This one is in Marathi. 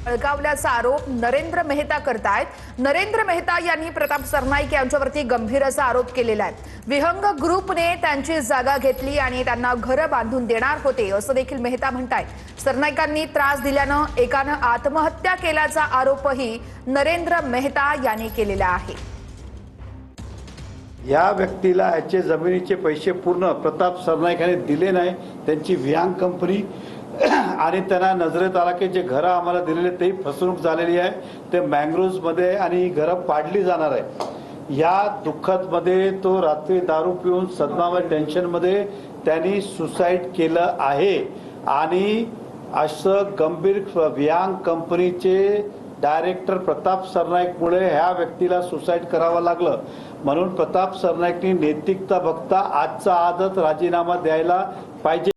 बळकावल्याचा आरोप नरेंद्र मेहता करतायत। नरेंद्र मेहता यांनी प्रताप सरनाईक यांच्यावरती गंभीर असा आरोप केलेला आहे। विहंग ग्रुपने त्यांची जागा घेतली आणि त्यांना घर बांधून देणार होते असं देखील मेहता म्हणतायत। सरनाईकांनी त्रास दिल्यानं एकानं आत्महत्या केल्याचा आरोपही नरेंद्र मेहता यांनी केलेला आहे। या व्यक्तीला याचे जमिनीचे पैसे पूर्ण प्रताप सरनाईकांनी दिले नाही। त्यांची विहंग कंपनी आणि त्यांना नजरेत आला की जे घरं आम्हाला दिलेले ते फसवणूक झालेली आहे, ते मँग्रोव्हमध्ये आणि घरं पाडली जाणार आहे। या दुःखामध्ये तो रात्री दारू पिऊन सदमामध्ये टेन्शनमध्ये त्यांनी सुसाईड केलं आहे। आणि असं गंभीर विहंग कंपनीचे डायरेक्टर प्रताप सरनाईकमुळे ह्या व्यक्तीला सुसाईड करावं लागलं। म्हणून प्रताप सरनाईकनी नैतिकता बघता आजचा आजच राजीनामा द्यायला पाहिजे।